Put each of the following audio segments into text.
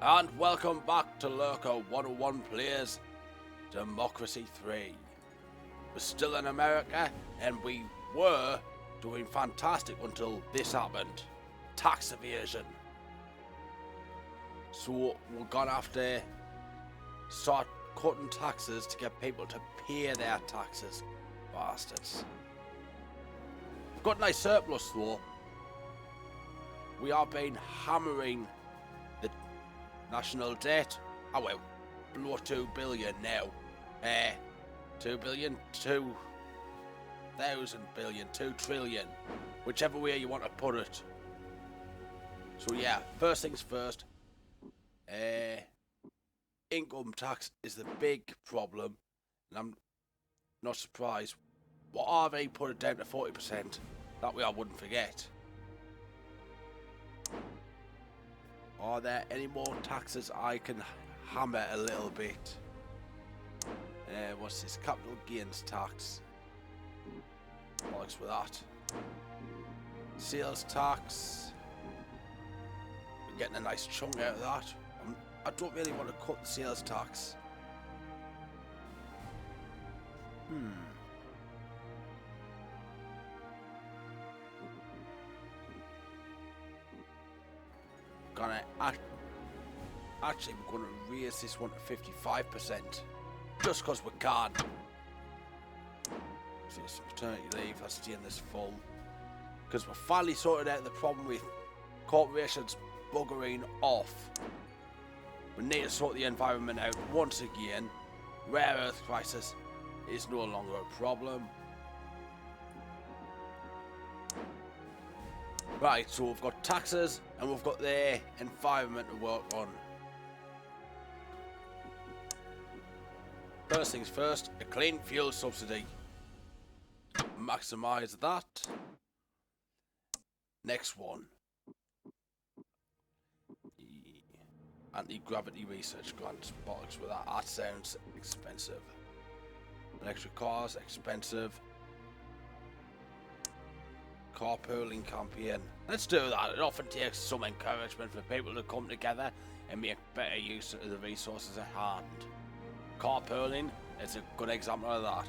And welcome back to Lurker101 Plays Democracy 3. We're still in America, and we were doing fantastic until this happened. Tax evasion. So we're gonna have to start cutting taxes to get people to pay their taxes. Bastards. We've got a nice surplus though. We have been hammering the national debt. Oh well, below 2 billion now. 2 billion, 2,000 billion, 2 trillion, whichever way you want to put it. So yeah, first things first. Income tax is the big problem, and I'm not surprised. What are they put it down to 40%? That way I wouldn't forget. Are there any more taxes I can hammer a little bit? What's this? Capital gains tax. Bollocks with that. Sales tax. We're getting a nice chunk out of that. I don't really want to cut the sales tax. Actually, we're gonna raise this one to 55%, just because we can. See, it's paternity leave. I stay in this full, because we're finally sorted out the problem with corporations buggering off. We need to sort the environment out once again. Rare earth crisis is no longer a problem. Right, so we've got taxes and we've got the environment to work on. First things first, a clean fuel subsidy. Maximise that. Next one. Anti-gravity research grants. Bollocks with that. That sounds expensive. Electric cars, expensive. Carpooling campaign. Let's do that. It often takes some encouragement for people to come together and make better use of the resources at hand. Carpooling is a good example of that.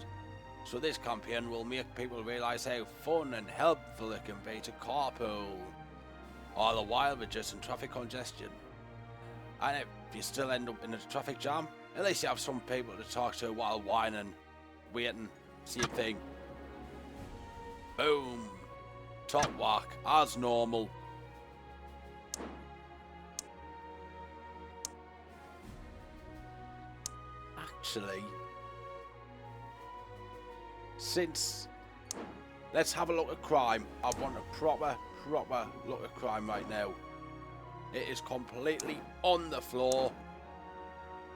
So this campaign will make people realise how fun and helpful it can be to carpool, all the while reducing traffic congestion. And if you still end up in a traffic jam, at least you have some people to talk to while whining, waiting, same thing. Boom. Top whack, as normal. Actually, let's have a look at crime. I want a proper look at crime right now. It is completely on the floor.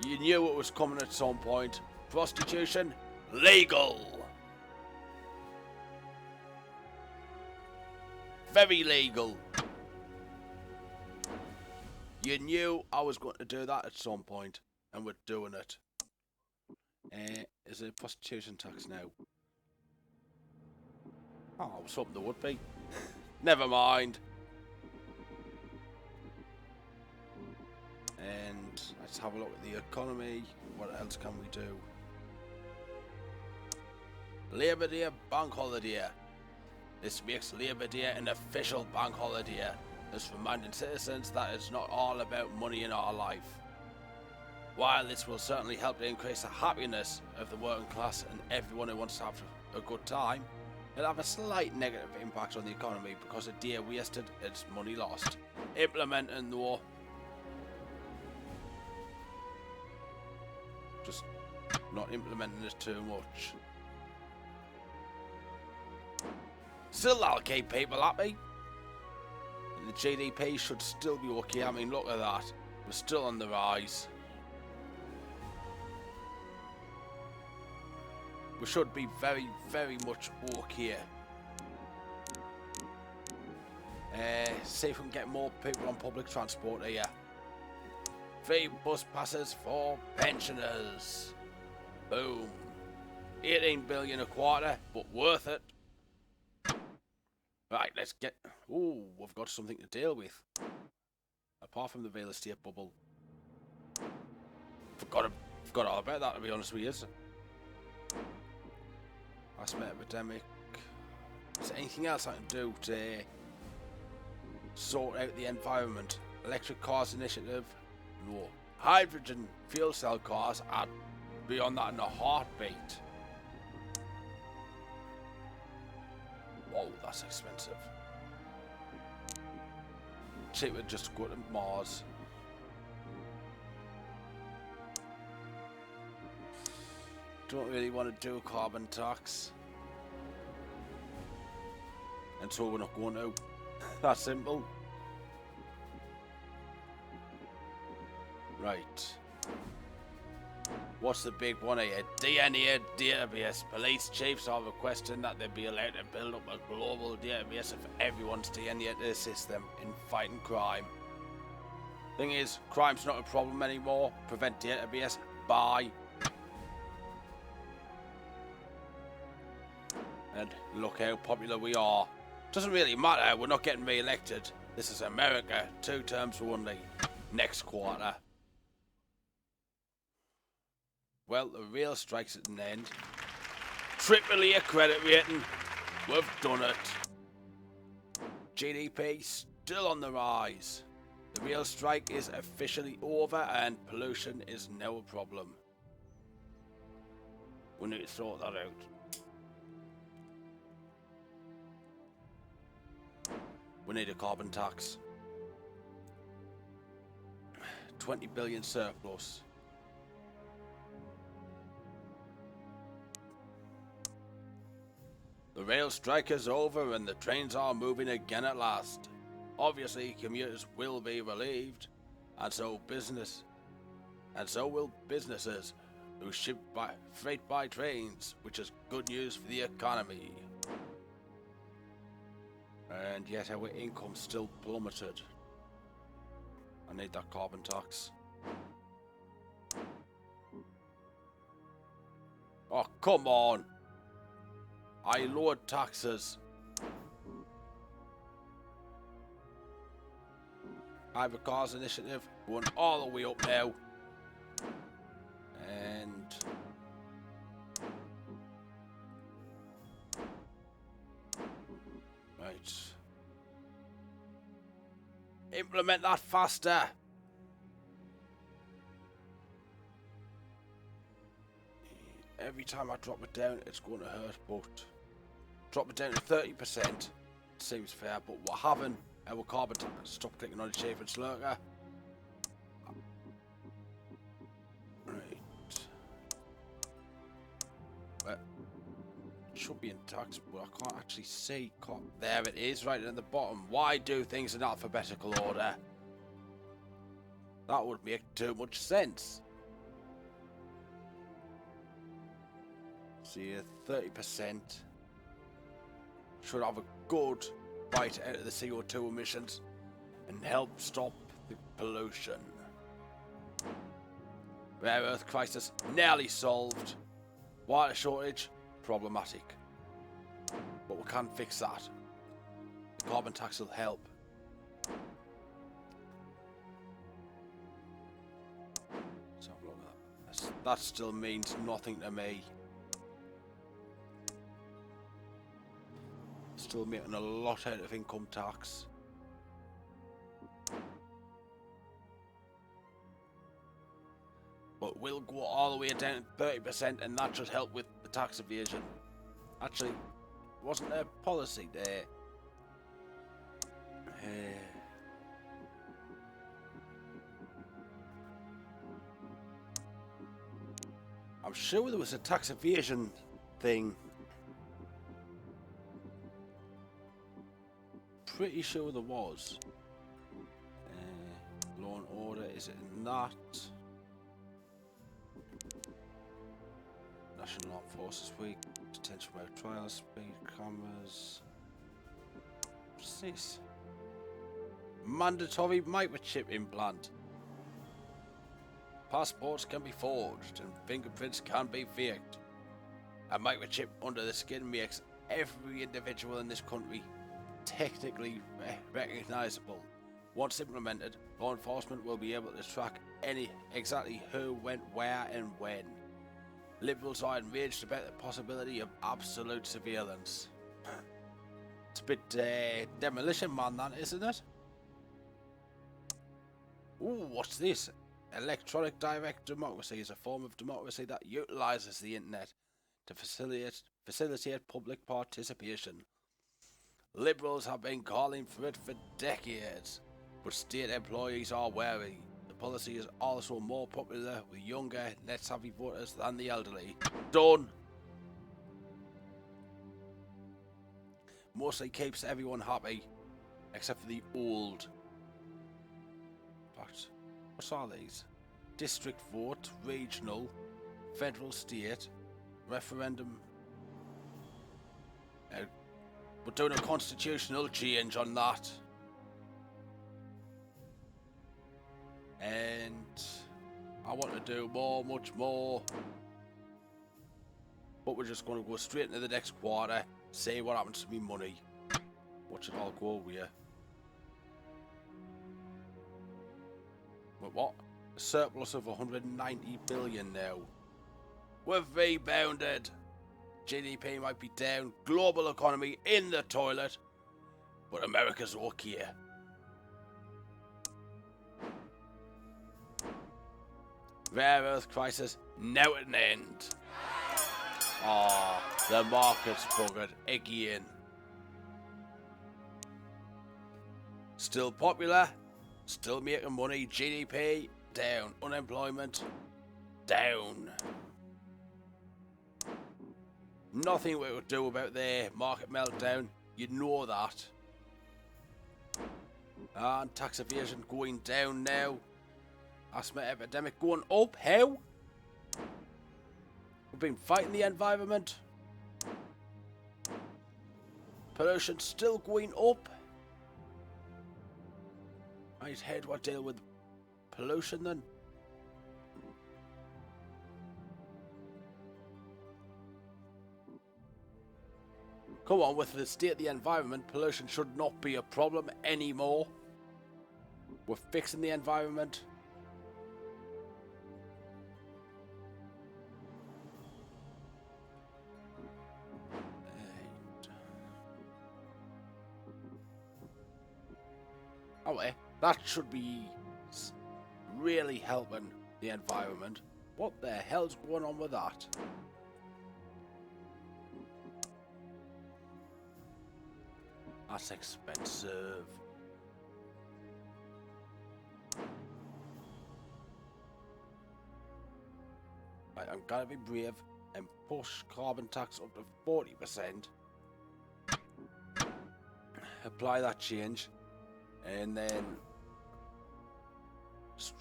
You knew it was coming at some point. Prostitution, legal. Very legal. You knew I was going to do that at some point, and we're doing it. Is it prostitution tax now? Oh, I was hoping there would be. Never mind. And let's have a look at the economy. What else can we do? Labour Day, bank holiday. This makes Labour Day an official bank holiday, thus reminding citizens that it's not all about money in our life. While this will certainly help to increase the happiness of the working class and everyone who wants to have a good time, it'll have a slight negative impact on the economy because a day wasted is money lost. Implementing though, just not implementing it too much. Still, that'll keep people happy. And the GDP should still be okay. I mean, look at that. We're still on the rise. We should be very much okay. See if we can get more people on public transport here. Free bus passes for pensioners. Boom. 18 billion a quarter, but worth it. Right, let's get... Ooh, we've got something to deal with. Apart from the real estate bubble, Forgot all about that, to be honest with you. Asthma epidemic. Is there anything else I can do to sort out the environment? Electric cars initiative? No. Hydrogen fuel cell cars? I'd be on that in a heartbeat. Whoa, that's expensive. Cheaper just to go to Mars. Don't really want to do a carbon tax. And so we're not going to. That's simple. Right. What's the big one here? DNA database. Police chiefs are requesting that they be allowed to build up a global database of everyone's DNA to assist them in fighting crime. Thing is, crime's not a problem anymore. Prevent database. Bye. And look how popular we are. Doesn't really matter, we're not getting re-elected. This is America, 2 terms only. Next quarter. Well, the real strike's at an end. AAA credit rating. We've done it. GDP still on the rise. The real strike is officially over and pollution is now a problem. We need to sort that out. We need a carbon tax. 20 billion surplus. The rail strike is over and the trains are moving again at last. Obviously, commuters will be relieved, and so will businesses who ship freight by trains, which is good news for the economy. And yet our income still plummeted. I need that carbon tax. Oh, come on! I lowered taxes. Hydro Cars Initiative going all the way up now. And right. Implement that faster. Every time I drop it down, it's going to hurt, but drop it down to 30% seems fair, but what happened? Our carbon tax. Stop clicking on the achievements, Lurker. Right. Well, it should be in tax, but I can't actually see. There it is, right at the bottom. Why do things in alphabetical order? That would make too much sense. See, 30% should have a good bite out of the CO2 emissions and help stop the pollution. Rare earth crisis nearly solved. Water shortage problematic, but we can't fix that. The carbon tax will help. Let's have a look at that. That still means nothing to me. Still making a lot out of income tax. But we'll go all the way down to 30% and that should help with the tax evasion. Actually, wasn't there policy there? I'm sure there was a tax evasion thing. Pretty sure there was. Law and order, is it in that? National Armed Forces Week, detention by trial, speed cameras. What's this? Mandatory microchip implant. Passports can be forged and fingerprints can be faked. A microchip under the skin makes every individual in this country technically recognizable. Once implemented, law enforcement will be able to track exactly who went where and when. Liberals are enraged about the possibility of absolute surveillance. It's a bit Demolition Man, that, isn't it? Ooh, what's this? Electronic direct democracy is a form of democracy that utilizes the internet to facilitate public participation. Liberals have been calling for it for decades, but state employees are wary. The policy is also more popular with younger, net-savvy voters than the elderly. Done! Mostly keeps everyone happy, except for the old. But what's all these? District vote, regional, federal, state, referendum. We're doing a constitutional change on that. And I want to do more, much more. But we're just going to go straight into the next quarter, see what happens to me money. Watch it all go over here. But what? A surplus of 190 billion now. We've rebounded. GDP might be down, global economy in the toilet, but America's okay. Rare earth crisis now at an end. The market's buggered again. Still popular, still making money, GDP down, unemployment down. Nothing we could do about their market meltdown, you know that. And tax evasion going down now. Asthma epidemic going up, how? We've been fighting the environment. Pollution still going up. Right, how do I deal with pollution then? Come on, with the state of the environment, pollution should not be a problem anymore. We're fixing the environment. Oh, that should be really helping the environment. What the hell's going on with that? That's expensive. Right, I'm gonna be brave and push carbon tax up to 40%. Apply that change. And then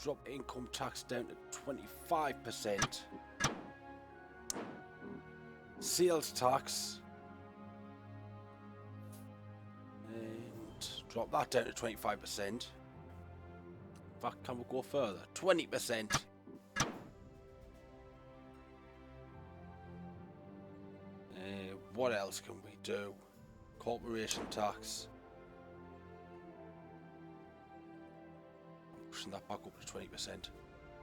drop income tax down to 25%. Sales tax. And drop that down to 25%. In fact, can we go further? 20%. What else can we do? Corporation tax. Pushing that back up to 20%.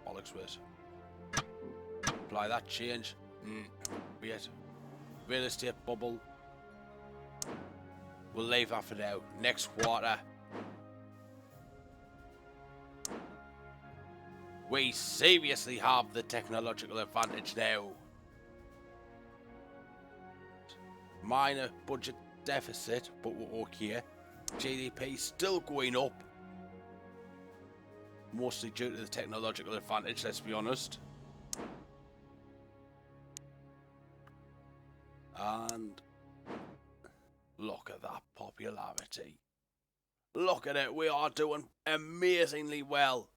Bollocks with it. Apply that change. Be it. Real estate bubble. We'll leave that for now. Next quarter. We seriously have the technological advantage now. Minor budget deficit, but we're okay. GDP still going up. Mostly due to the technological advantage, let's be honest. And look at that popularity. Look at it, we are doing amazingly well.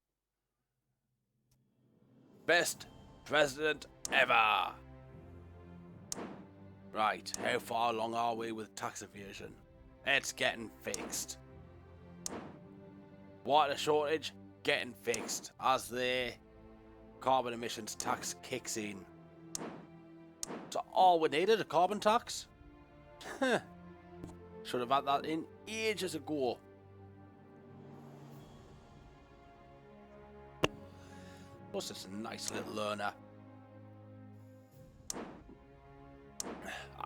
Best president ever. Right, how far along are we with tax evasion? It's getting fixed. Water shortage, getting fixed as the carbon emissions tax kicks in. So all we needed, a carbon tax? Should have had that in ages ago. Plus, it's a nice little learner.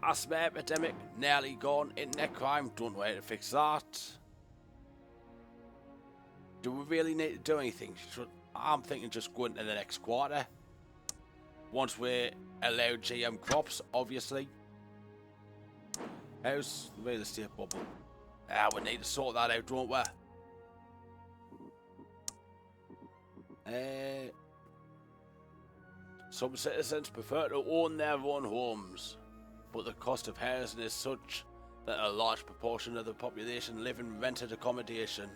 Asthma epidemic, nearly gone. Internet crime, don't know how to fix that. Do we really need to do anything? I'm thinking just go into the next quarter. Once we're allowed GM crops, obviously. How's the real estate bubble? We need to sort that out, don't we? Some citizens prefer to own their own homes, but the cost of housing is such that a large proportion of the population live in rented accommodation.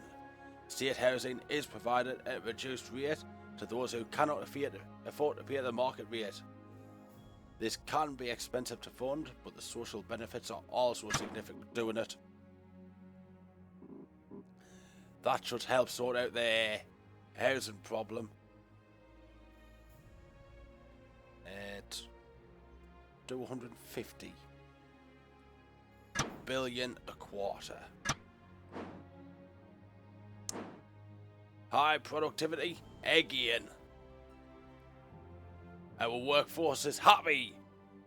State housing is provided at a reduced rate to those who cannot afford to pay the market rate. This can be expensive to fund, but the social benefits are also significant doing it. That should help sort out their housing problem. At 250 billion a quarter. High productivity again. Our workforce is happy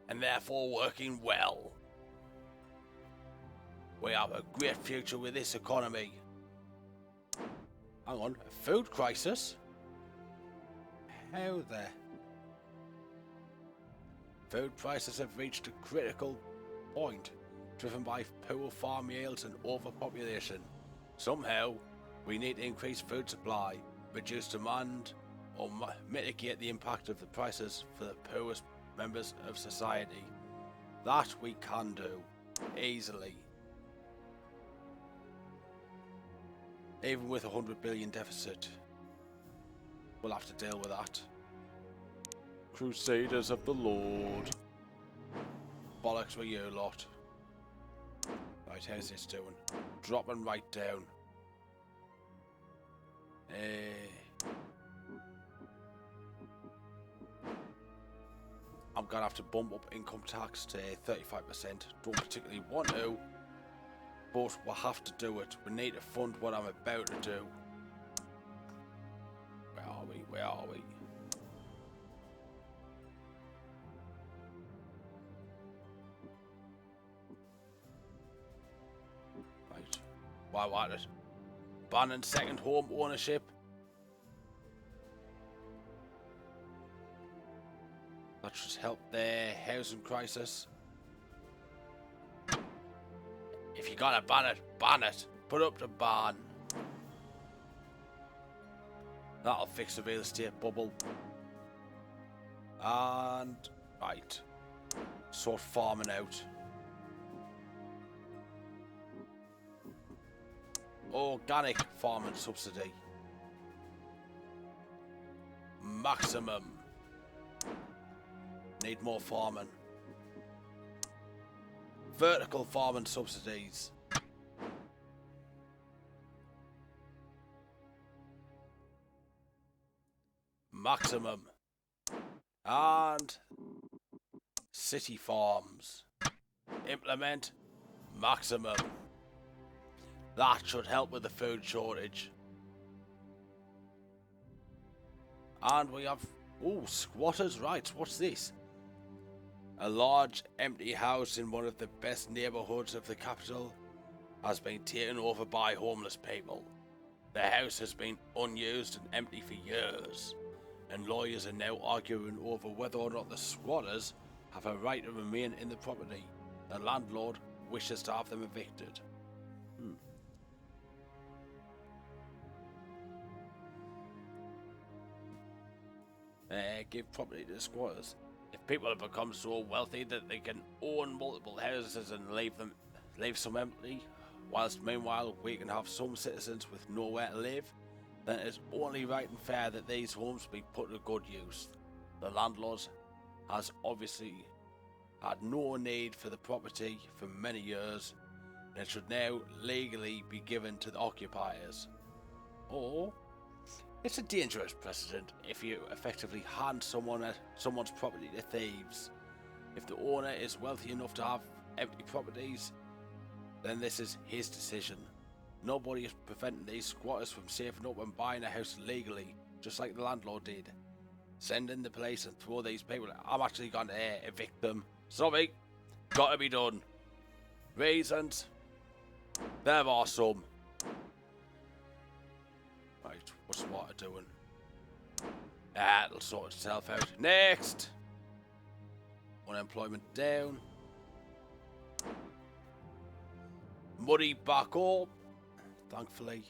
and therefore working well. We have a great future with this economy. Hang on, a food crisis? How the... Food prices have reached a critical point, driven by poor farm yields and overpopulation. Somehow, we need to increase food supply, reduce demand, or mitigate the impact of the prices for the poorest members of society. That we can do, easily. Even with a 100 billion deficit, we'll have to deal with that. Crusaders of the Lord. Bollocks with you lot. Right, how's this doing? Dropping right down. I'm gonna have to bump up income tax to 35%. Don't particularly want to, but we'll have to do it. We need to fund what I'm about to do. Where are we? Where are we? Right. Why want it? Banning second home ownership. That should help their housing crisis. If you gotta ban it, ban it. Put up the ban. That'll fix the real estate bubble. And right. Sort farming out. Organic farming subsidy. Maximum. Need more farming. Vertical farming subsidies. Maximum. And city farms. Implement maximum. That should help with the food shortage. And we have... Oh, squatters' rights. What's this? A large empty house in one of the best neighbourhoods of the capital has been taken over by homeless people. The house has been unused and empty for years, and lawyers are now arguing over whether or not the squatters have a right to remain in the property. The landlord wishes to have them evicted. Give property to the squatters. If people have become so wealthy that they can own multiple houses and leave some empty, whilst meanwhile we can have some citizens with nowhere to live, then it's only right and fair that these homes be put to good use. The landlord has obviously had no need for the property for many years, and it should now legally be given to the occupiers. Or it's a dangerous precedent if you effectively hand someone's property to thieves. If the owner is wealthy enough to have empty properties, then this is his decision. Nobody is preventing these squatters from saving up and buying a house legally, just like the landlord did. Send in the police and throw these people. I'm actually going to evict them. Sorry. Got to be done. Reasons. There are some. Right, what's water doing? It'll sort itself out. Next! Unemployment down. Money back up. Thankfully.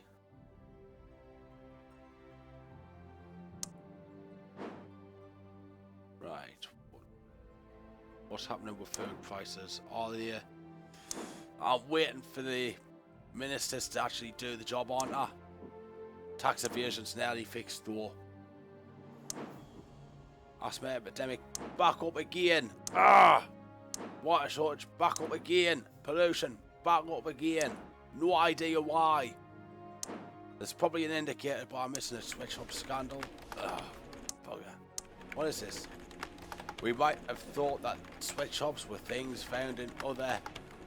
Right. What's happening with food prices? I'm waiting for the ministers to actually do the job, aren't I? Tax evasion's nearly fixed though. Asthma epidemic back up again. Water shortage back up again. Pollution back up again. No idea why. There's probably an indicator, but I'm missing a switch up scandal. Bugger. What is this? We might have thought that sweatshops were things found in other,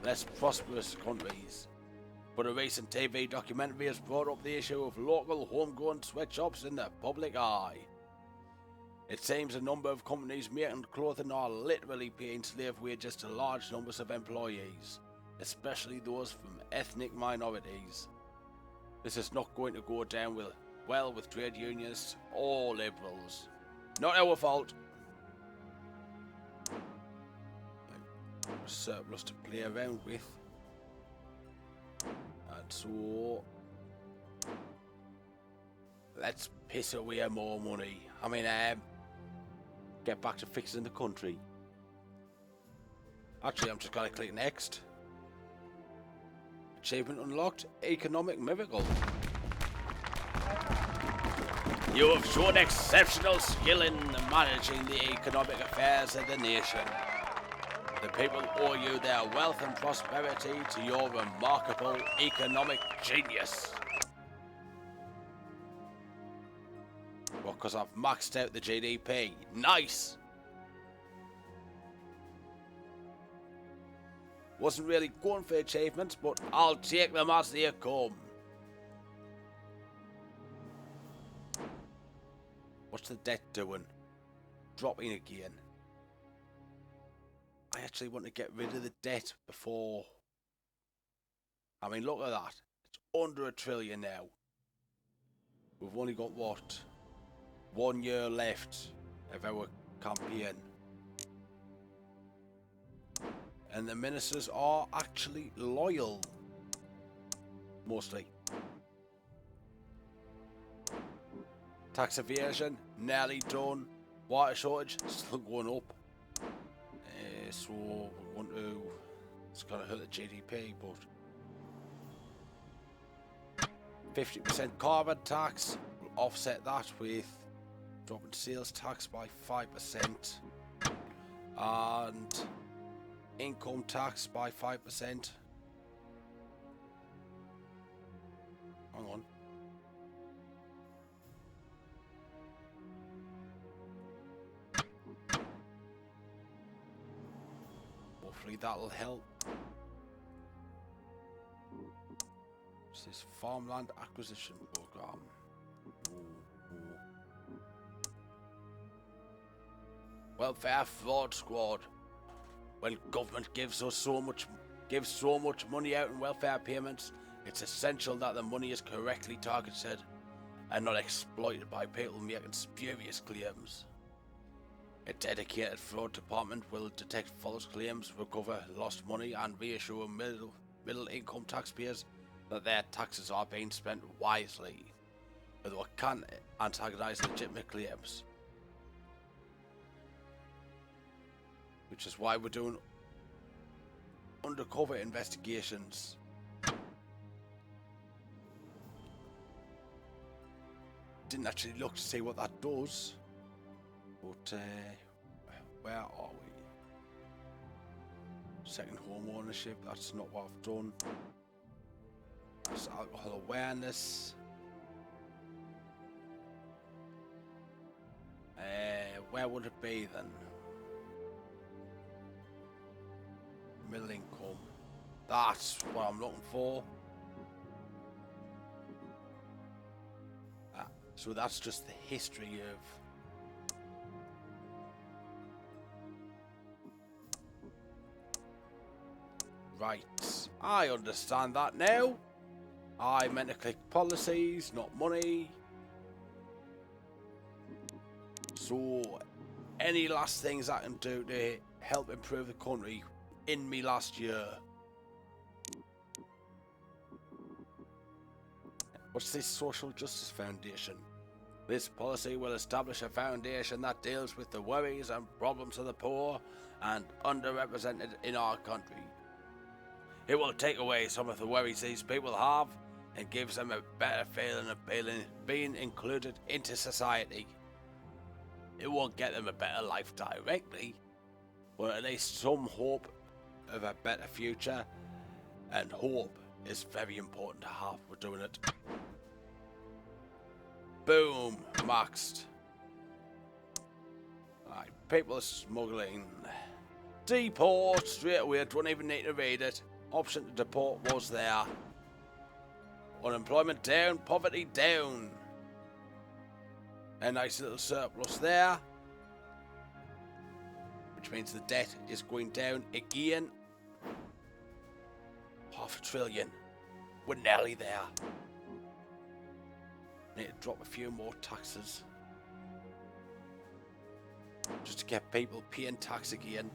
less prosperous countries. But a recent TV documentary has brought up the issue of local homegrown sweatshops in the public eye. It seems a number of companies making clothing are literally paying slave wages to large numbers of employees, especially those from ethnic minorities. This is not going to go down well with trade unionists or liberals. Not our fault. Surplus to play around with. And so let's piss away more money. I mean, get back to fixing the country. Actually, I'm just gonna click next. Achievement unlocked. Economic miracle. You have shown exceptional skill in managing the economic affairs of the nation. The people owe you their wealth and prosperity to your remarkable economic genius. Well, because I've maxed out the GDP. Nice! Wasn't really going for achievements, but I'll take them as they come. What's the debt doing? Dropping again. I actually want to get rid of the debt before. I mean, look at that. It's under $1 trillion now. We've only got, what, 1 year left of our campaign. And the ministers are actually loyal. Mostly. Tax evasion, nearly done. Water shortage, still going up. So we want to, it's going to hurt the GDP, but 50% carbon tax will offset that with dropping sales tax by 5% and income tax by 5%. Hang on. Hopefully that'll help. What's this? Farmland Acquisition Program. Welfare Fraud Squad. When government gives so much money out in welfare payments, it's essential that the money is correctly targeted and not exploited by people making spurious claims. A dedicated fraud department will detect false claims, recover lost money, and reassure middle-income taxpayers that their taxes are being spent wisely, although it can antagonize legitimate claims. Which is why we're doing undercover investigations. Didn't actually look to see what that does. But, where are we? Second home ownership, that's not what I've done. That's alcohol awareness. Where would it be then? Middle income. That's what I'm looking for. So that's just the history of rights. I understand that now. I meant to click policies, not money. So, any last things I can do to help improve the country in me last year? What's this Social Justice Foundation? This policy will establish a foundation that deals with the worries and problems of the poor and underrepresented in our country. It will take away some of the worries these people have and gives them a better feeling of being included into society. It won't get them a better life directly, but at least some hope of a better future, and hope is very important to have. We're doing it. Boom, maxed. Alright, people smuggling. Deport straight away, don't even need to read it. Option to deport was there. Unemployment down, poverty down. A nice little surplus there, which means the debt is going down again. $500 billion. We're nearly there. Need to drop a few more taxes just to get people paying tax again.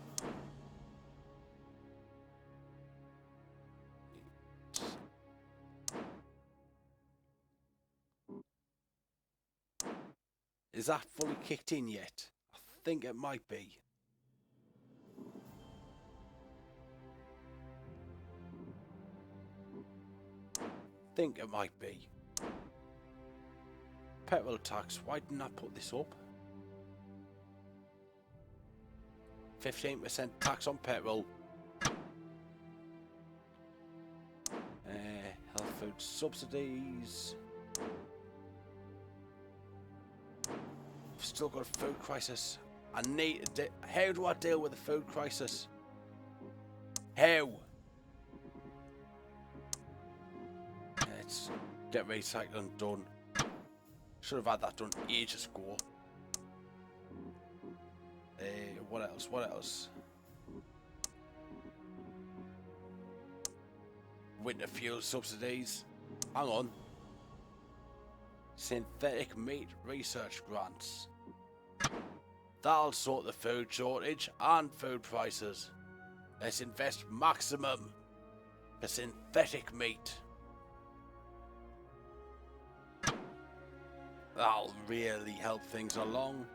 Is that fully kicked in yet? I think it might be. Petrol tax, why didn't I put this up? 15% tax on petrol. Health food subsidies. I've still got a food crisis. I need to how do I deal with the food crisis? How? Let's get recycling done. Should have had that done ages ago. What else? Winter fuel subsidies. Hang on. Synthetic meat research grants. That'll sort the food shortage and food prices. Let's invest maximum for synthetic meat. That'll really help things along.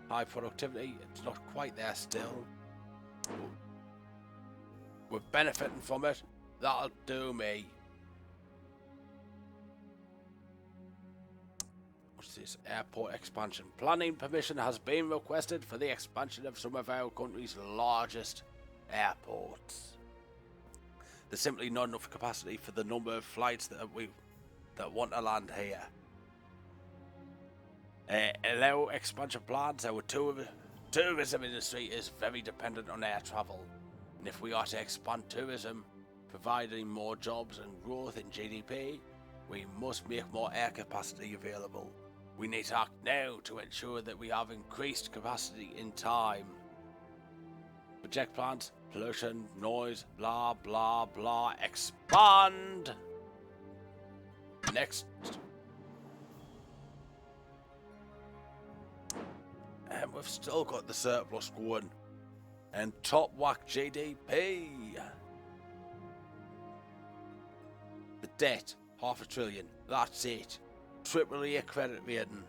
High productivity, it's not quite there still. We're benefiting from it. That'll do me. What's this? Airport expansion. Planning permission has been requested for the expansion of some of our country's largest airports. There's simply not enough capacity for the number of flights that want to land here. Allow expansion plans. Our tourism industry is very dependent on air travel, and if we are to expand tourism, providing more jobs and growth in GDP, we must make more air capacity available. We need to act now to ensure that we have increased capacity in time. Project plans, pollution, noise, blah blah blah. Expand. Next. And we've still got the surplus going. And top whack GDP. The debt, $500 billion. That's it. AAA credit rating.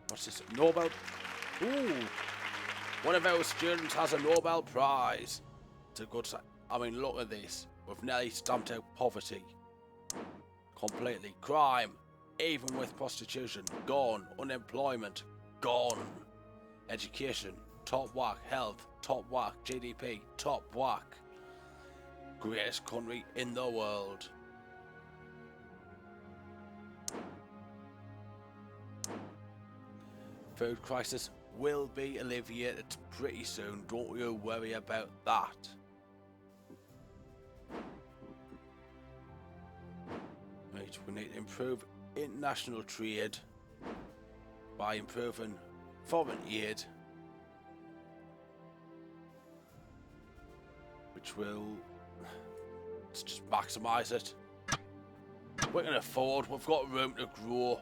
What's this? Nobel? Ooh. One of our students has a Nobel Prize. It's a good sign. I mean, look at this. We've nearly stamped out poverty. Completely. Crime. Even with prostitution, gone. Unemployment, gone. Education, top whack. Health, top whack. GDP, top whack. Greatest country in the world. Food crisis will be alleviated pretty soon. Don't you worry about that. Right, we need to improve international trade by improving foreign aid. which will... Let's just maximise it. We can afford, we've got room to grow.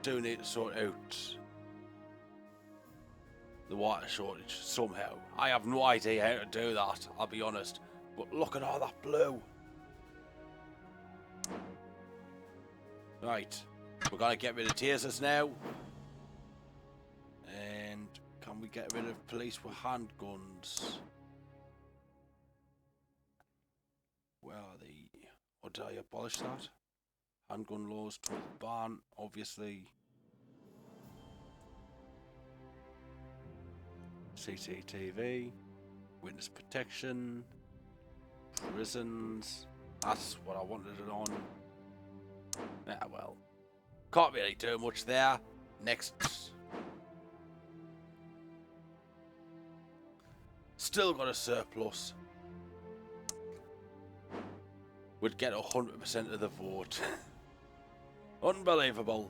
Do need to sort out the water shortage somehow. I have no idea how to do that, I'll be honest. But look at all that blue. Right, we're gonna get rid of tasers now. And can we get rid of police with handguns? Where are they? Or did I abolish that? Handgun laws, 12th ban, obviously. CCTV, witness protection, prisons. That's what I wanted it on. Ah, well. Can't really do much there. Next. Still got a surplus. Would get 100% of the vote. Unbelievable.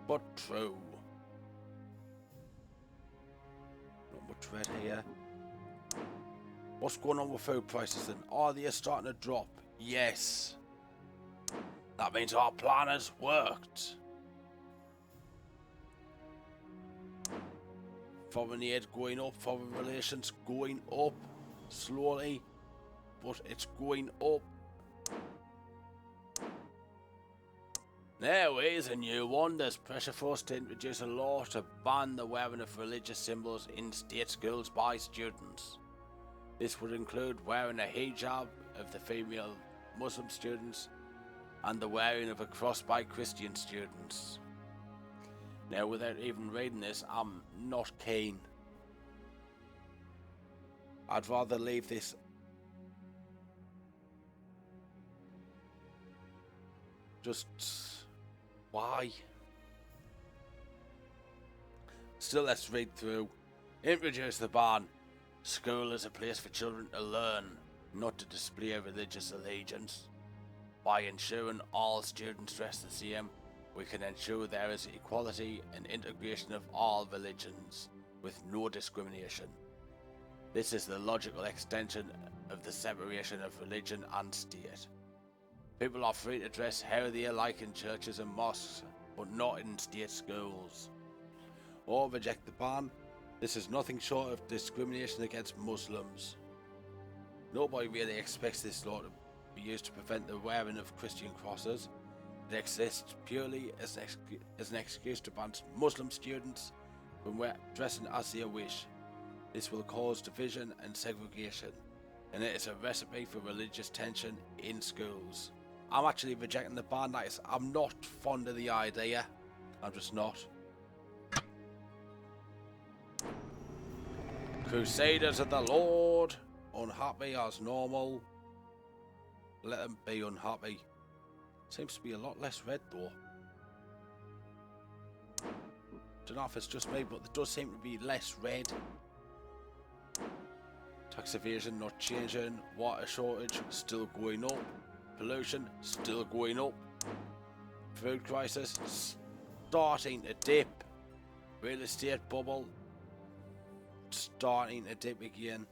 But true. Not much red here. What's going on with food prices then? Are they starting to drop? Yes. That means our plan has worked. Foreign aid going up, foreign relations going up. Slowly. But it's going up. Now here's a new one. There's pressure for us to introduce a law to ban the wearing of religious symbols in state schools by students. This would include wearing a hijab of the female Muslim students and the wearing of a cross by Christian students. Now, without even reading this, I'm not keen. I'd rather leave this just... why? Still, let's read through. Introduce the ban. School is a place for children to learn, not to display a religious allegiance. By ensuring all students dress the same, we can ensure there is equality and integration of all religions, with no discrimination. This is the logical extension of the separation of religion and state. People are free to dress how they like in churches and mosques, but not in state schools. Or reject the ban. This is nothing short of discrimination against Muslims. Nobody really expects this law to be used to prevent the wearing of Christian crosses. It exists purely as an excuse to ban Muslim students from dressing as they wish. This will cause division and segregation, and it is a recipe for religious tension in schools. I'm actually rejecting the ban. I'm not fond of the idea. I'm just not. Crusaders of the Lord, unhappy as normal. Let them be unhappy. Seems to be a lot less red though. Don't know if it's just me, but there does seem to be less red. Tax evasion not changing. Water shortage still going up. Pollution still going up. Food crisis starting to dip. Real estate bubble starting to dip again.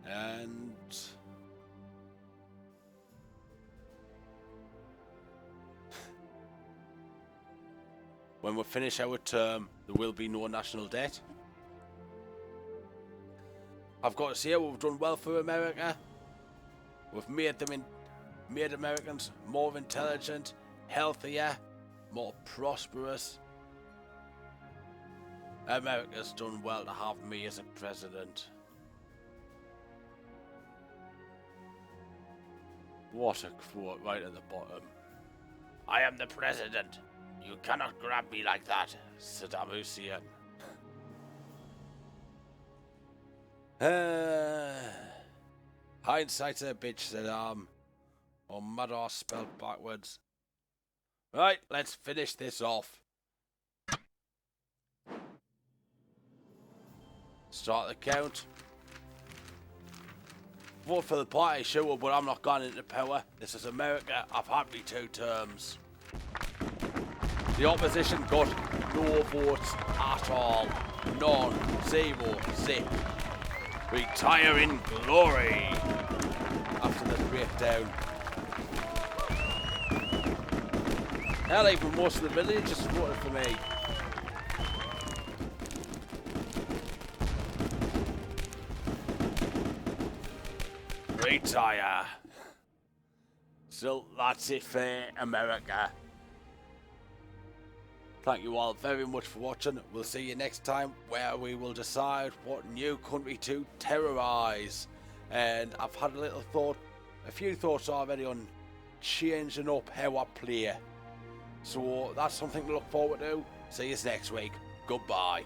And when we finish our term, there will be no national debt. I've got to say, we've done well for America. We've made Americans more intelligent, healthier, more prosperous. America's done well to have me as a president. What a quote right at the bottom. I am the president. You cannot grab me like that, Saddam Hussein. Hindsight's a bitch, Saddam. Or mother spelled backwards. Right, let's finish this off. Start the count. vote for the party, sure, but I'm not going into power. This is America. I've had me 2 terms. The opposition got no votes at all. None. 0. Zip. Retire in glory. After the breakdown. Hell, even most of the village just voted for me. Retire. So that's it for America. Thank you all very much for watching. We'll see you next time where we will decide what new country to terrorise. And I've had a few thoughts already on changing up how I play. So that's something to look forward to. See you next week. Goodbye.